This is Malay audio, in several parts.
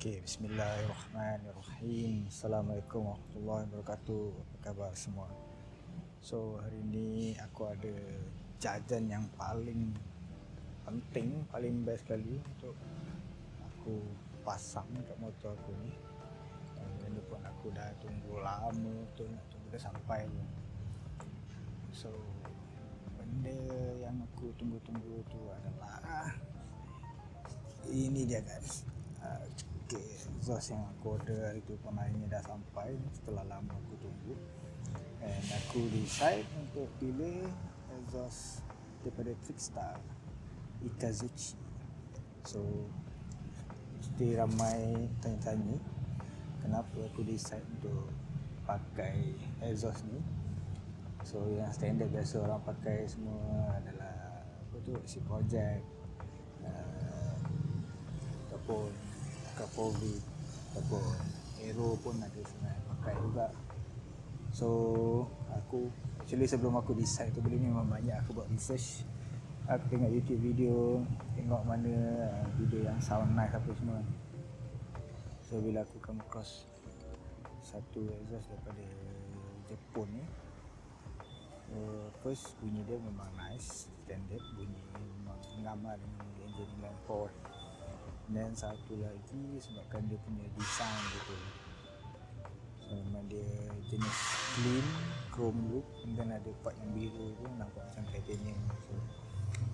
Okey, bismillahirrahmanirrahim. Assalamualaikum warahmatullahi wabarakatuh. Apa khabar semua? So, hari ni aku ada jajan yang paling penting, paling best sekali untuk aku pasang kat motor aku ni. Benda pun aku dah tunggu lama tu, nak tunggu dia sampai tu. So, benda yang aku tunggu-tunggu tu adalah ini dia guys. Exhaust yang aku order hari tu pun akhirnya dah sampai setelah lama aku tunggu, and aku decide untuk pilih exhaust daripada Trick Star Ikazuchi. So mesti ramai tanya-tanya kenapa aku decide untuk pakai exhaust ni. So yang standard biasa orang pakai semua adalah apa tu, si project ataupun Kawasaki Aero pun ada sebenarnya pakai juga. So aku actually sebelum aku decide tu, benda ni memang banyak aku buat research. Aku tengok YouTube video, tengok mana video yang sound nice apa semua. So bila aku come across satu exhaust daripada Jepun ni, first bunyi dia memang nice, standard, bunyi memang mengamar dengan engine inline-four. Dan satu lagi sebabkan dia punya design gitu, so memang dia jenis clean chrome look, dan ada part yang biru tu nampak macam titanium. So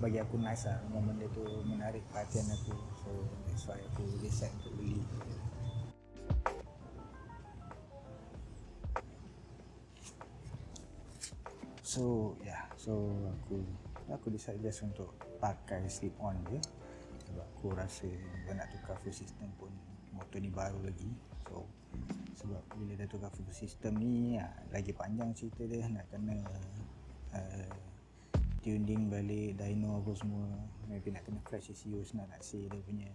bagi aku nice lah, memang benda tu menarik perhatian aku. So that's why aku decide untuk beli. So aku decide just untuk pakai slip on je, sebab aku rasa kalau nak tukar full system pun motor ni baru lagi. So sebab bila dah tukar full system ni lagi panjang cerita dia, nak kena tuning balik dyno apa semua, maybe nak kena flash ECU nak see dia punya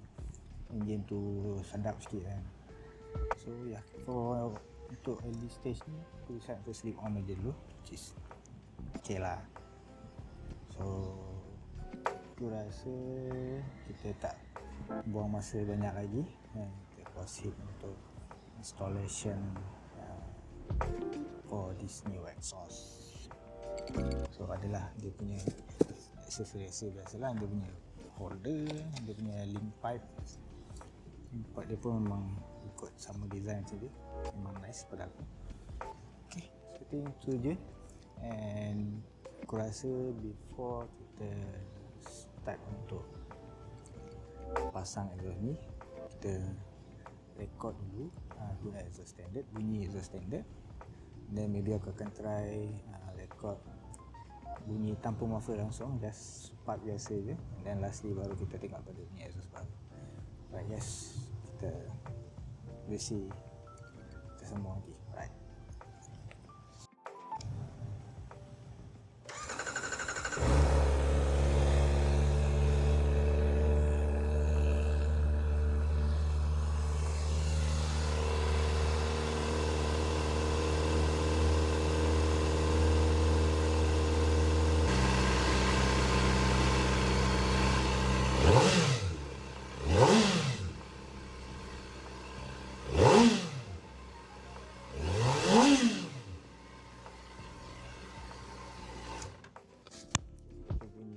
engine tu sedap sikit kan. So for untuk early stage ni aku decide untuk slip on aja dulu, which is okay lah. So aku rasa kita tak buang masa banyak lagi, kita proceed untuk installation for this new exhaust. So adalah dia punya accessories biasalah, dia punya holder, dia punya link pipe. Link pipe dia pun memang ikut sama design macam dia, memang nice pada aku. Okay, seperti itu je. And aku rasa before kita start untuk pasang exhaust ni, kita record dulu guna exhaust standard, bunyi exhaust standard. Then maybe aku akan try record bunyi tanpa muffler langsung, just part biasa je. Dan lastly baru kita tengok pada bunyi exhaust baru. But yes, kita bersih kita semua lagi. Right.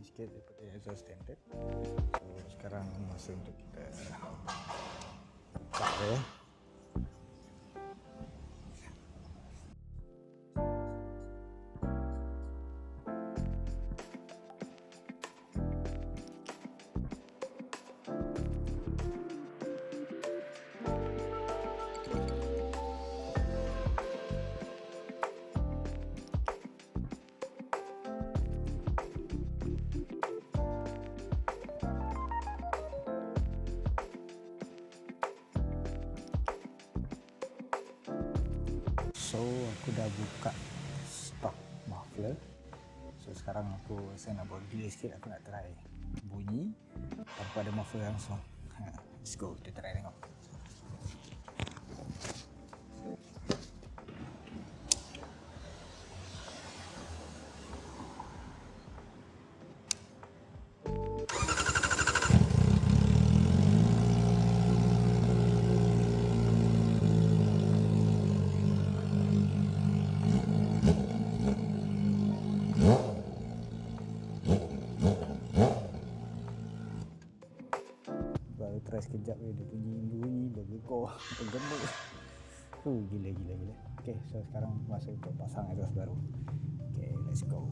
Sikit daripada exhaust standard. So sekarang masa untuk kita buka dia. So aku dah buka stok muffler. So sekarang aku rasa nak buat delay sikit, aku nak try bunyi tanpa ada muffler langsung. Let's go, kita try tengok. Baru try sekejap dia bunyi bergekor bergemuk. Gila. Okay, so sekarang masa untuk pasang exhaust baru. Okay, let's go.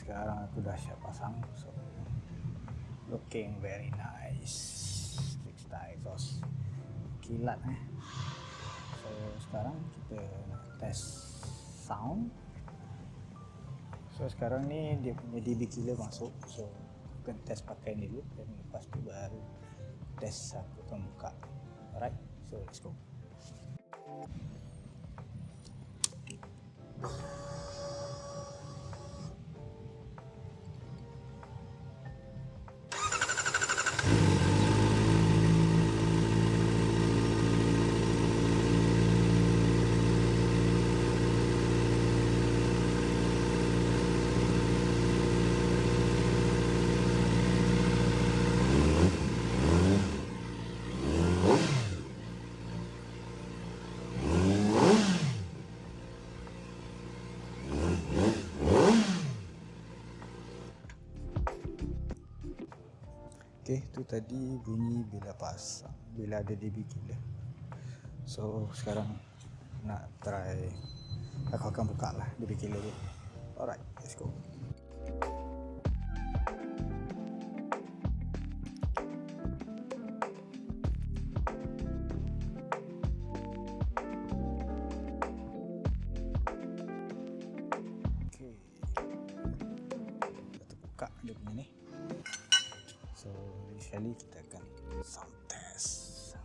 Sekarang aku dah siap pasang, so looking very nice. Trick Star exhaust kilat So sekarang kita nak test sound. So sekarang ni dia punya dB killer masuk, so akan test pakai ni dulu, dan lepas tu baru test aku akan buka. Alright, so let's go. Okay, tu tadi bunyi bila pasang, bila ada dB killer. So sekarang nak try, aku akan buka lah dB killer dia. Alright, let's go. Okay, kita buka dia punya ni. So sekali kita akan sound test.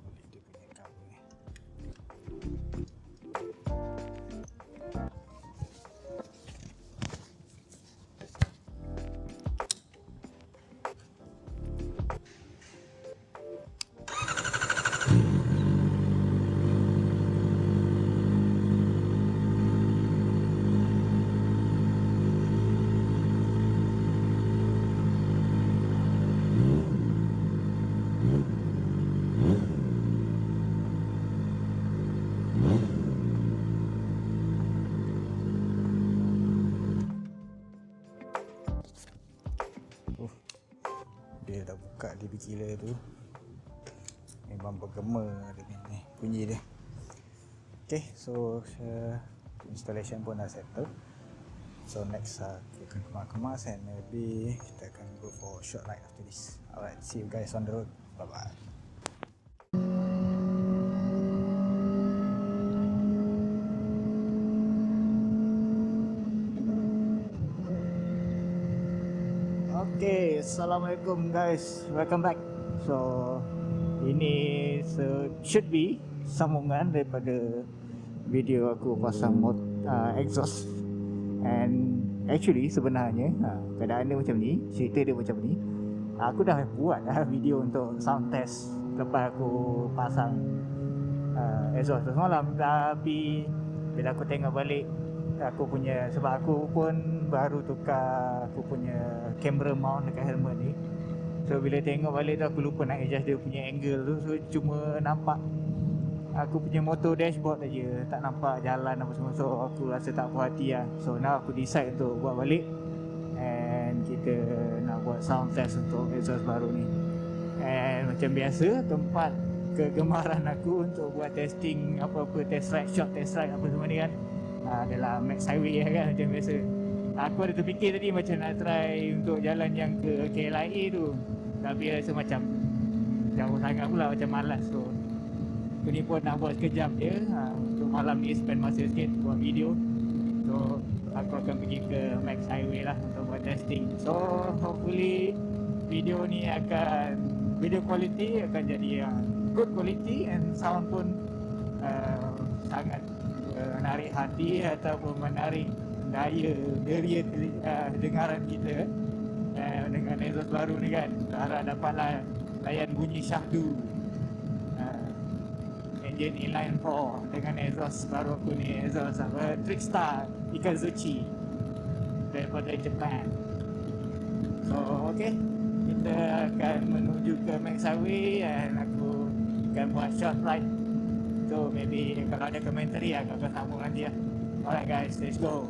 Boleh dia punya cover ni. Dia dah buka dB killer tu, memang bergema dengan ni bunyi dia. Okay, so installation pun dah settle. So next kita akan kemas and maybe kita akan go for short ride after this. Alright, see you guys on the road. Bye bye. Okay, assalamualaikum guys, welcome back. So ini should be sambungan daripada video aku pasang exhaust And actually sebenarnya keadaan dia macam ni, cerita dia macam ni. Aku dah buat video untuk sound test lepas aku pasang exhaust tu semalam. Tapi bila aku tengok balik aku punya, sebab aku pun baru tukar aku punya camera mount dekat helmet ni. So bila tengok balik tu aku lupa nak adjust dia punya angle tu. So cuma nampak aku punya motor dashboard aja, tak nampak jalan apa semua. So aku rasa tak puas hati lah. So now aku decide untuk buat balik, and kita nak buat sound test untuk exhaust baru ni. And macam biasa, tempat kegemaran aku untuk buat testing apa-apa, test ride, short test ride apa semua ni kan, adalah Max Highway kan, macam biasa. Aku ada terfikir tadi macam nak try untuk jalan yang ke KLIA tu, tapi rasa macam jauh sangat pula, macam malas. So aku ni pun nak buat sekejap je, untuk malam ni spend masa sikit buat video. So aku akan pergi ke Max Highway lah untuk buat testing. So hopefully video ni akan, video quality akan jadi good quality, and sound pun sangat menarik hati ataupun menarik daya deria dengaran kita dengan exhaust baru ni kan. Harap dapatlah layan bunyi syahdu engine inline-four dengan exhaust baru aku ni, exhaust Trick Star Ikazuchi daripada Japan. So okay, kita akan menuju ke Max Highway and aku akan buat short ride. So maybe kalau ada komentari aku akan sambung nanti lah. Alright guys, let's go.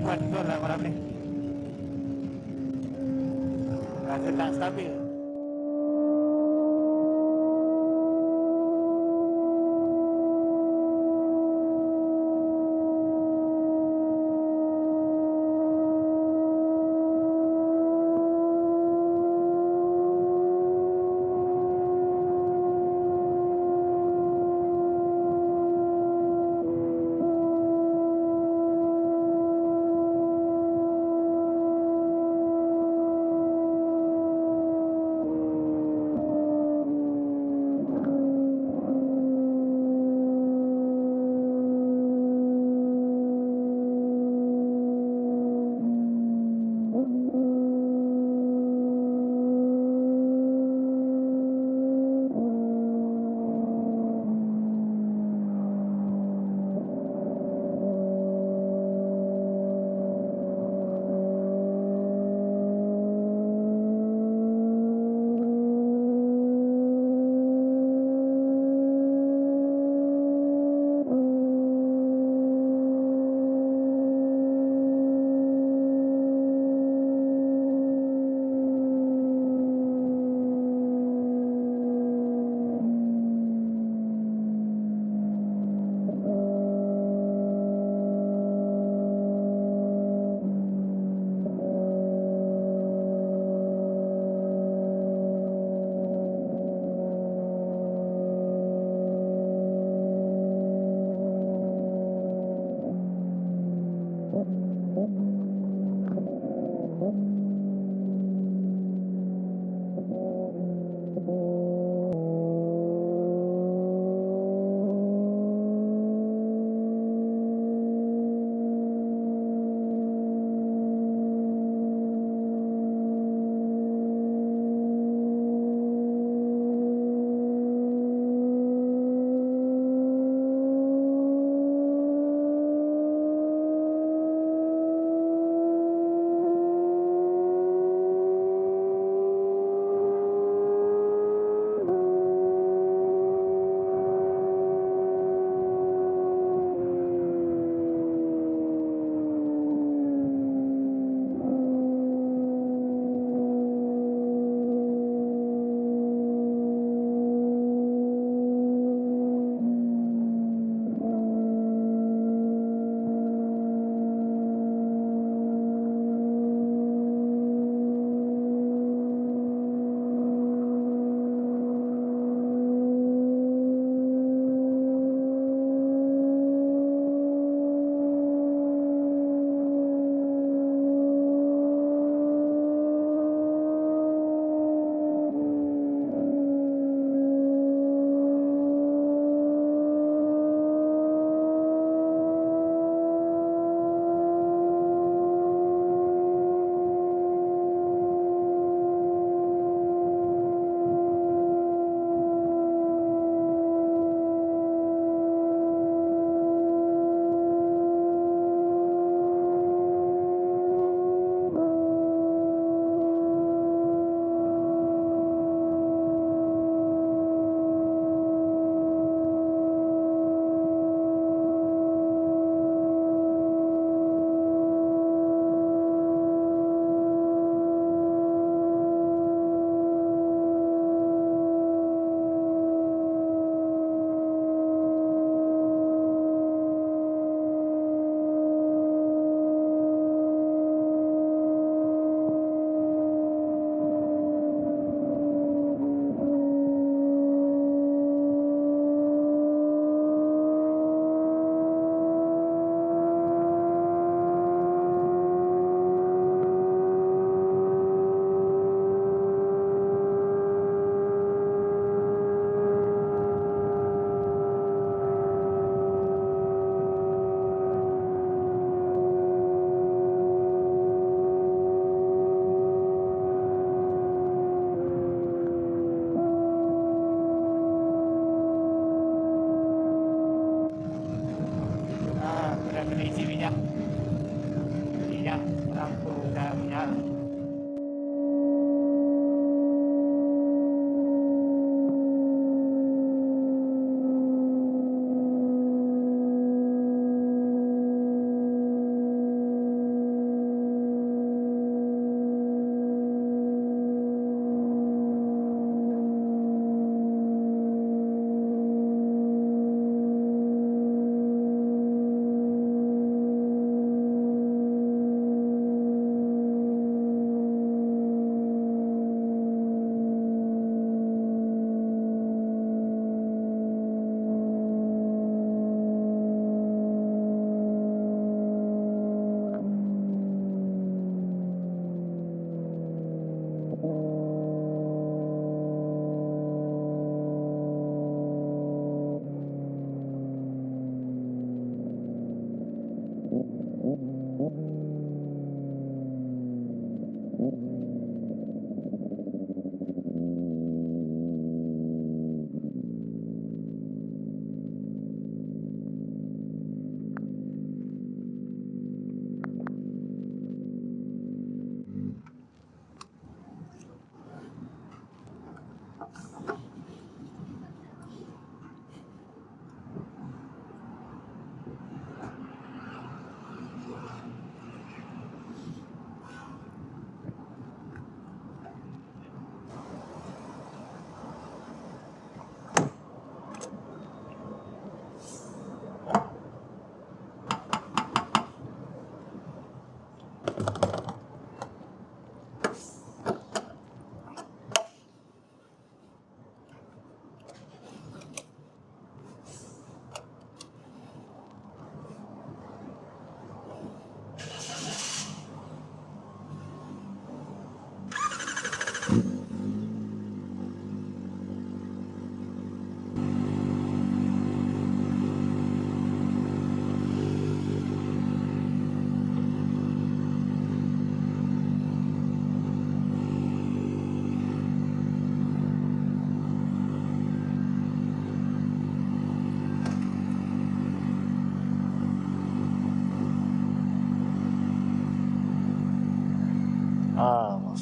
kuat betul lah malam ni. Rasa tak stabil.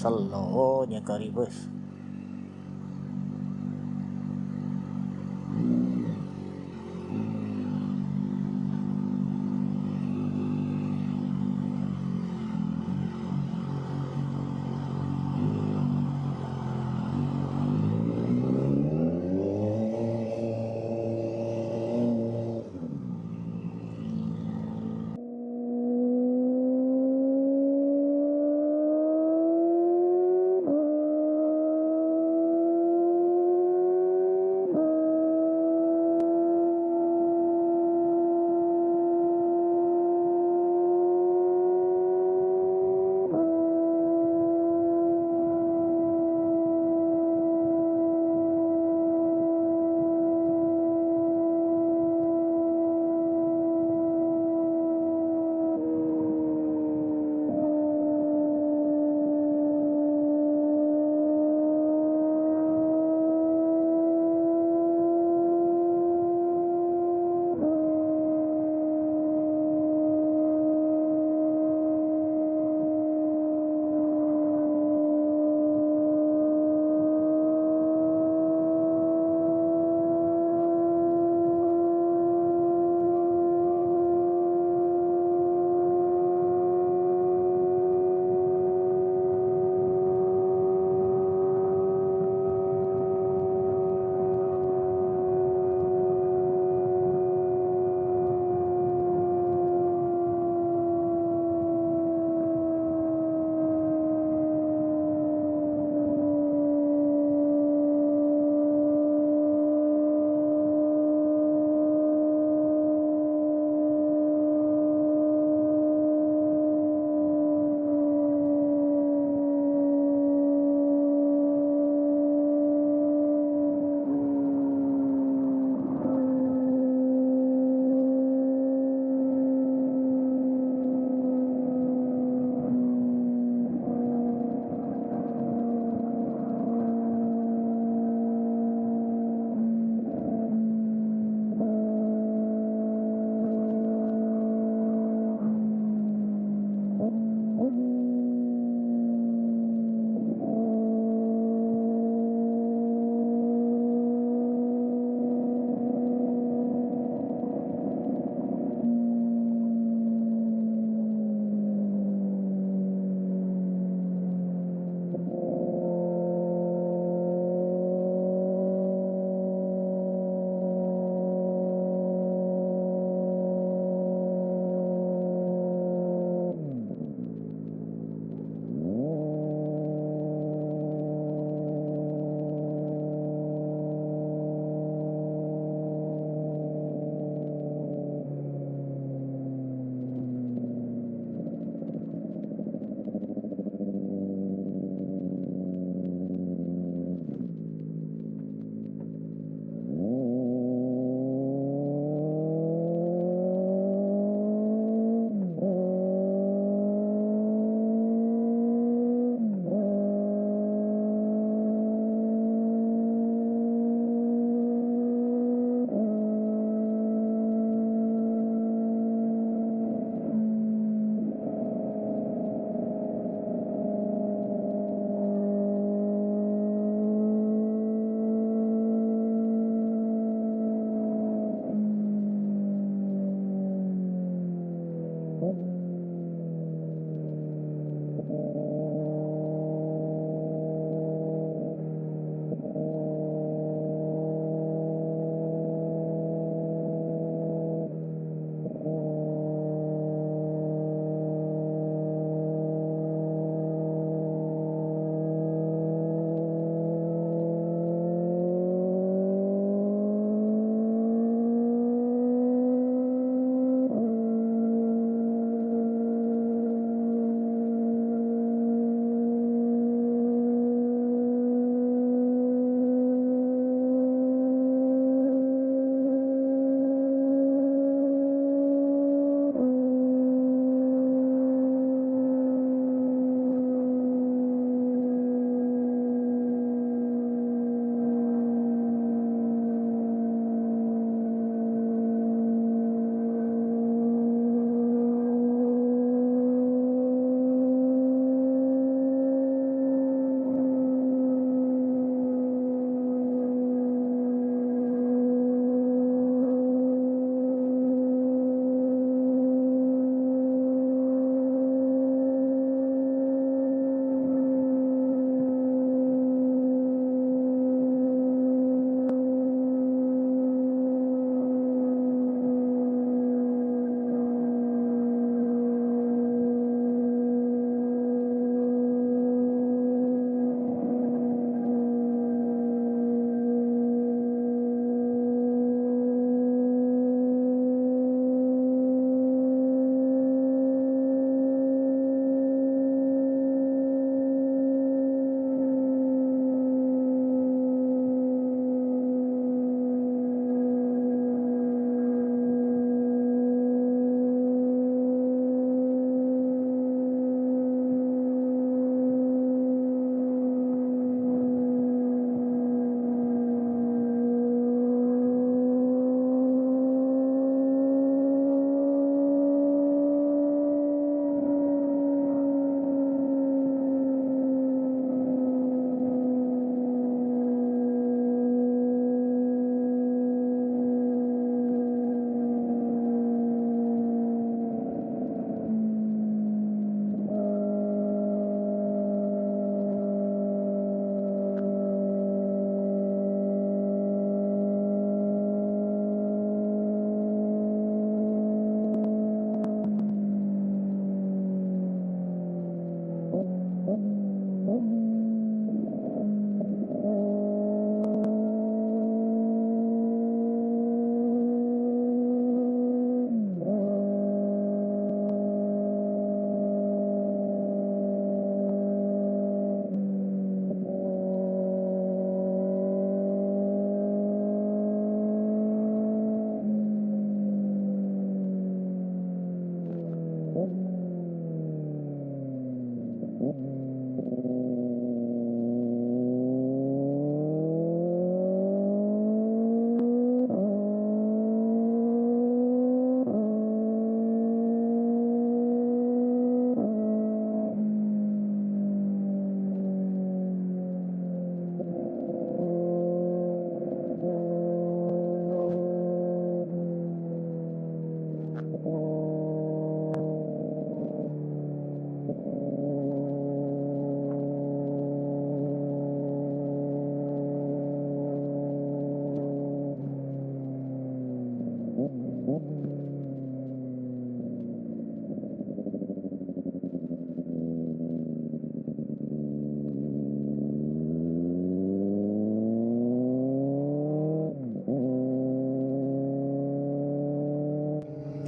Slownya ke reverse.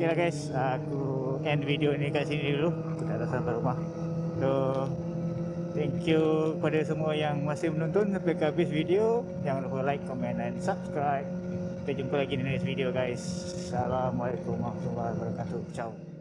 Okay lah guys, aku end video ni kat sini dulu. Aku dah dah sampai rumah. So thank you kepada semua yang masih menonton sampai ke habis video. Jangan lupa like, comment dan subscribe. Kita jumpa lagi di next video guys. Assalamualaikum warahmatullahi wabarakatuh. Ciao.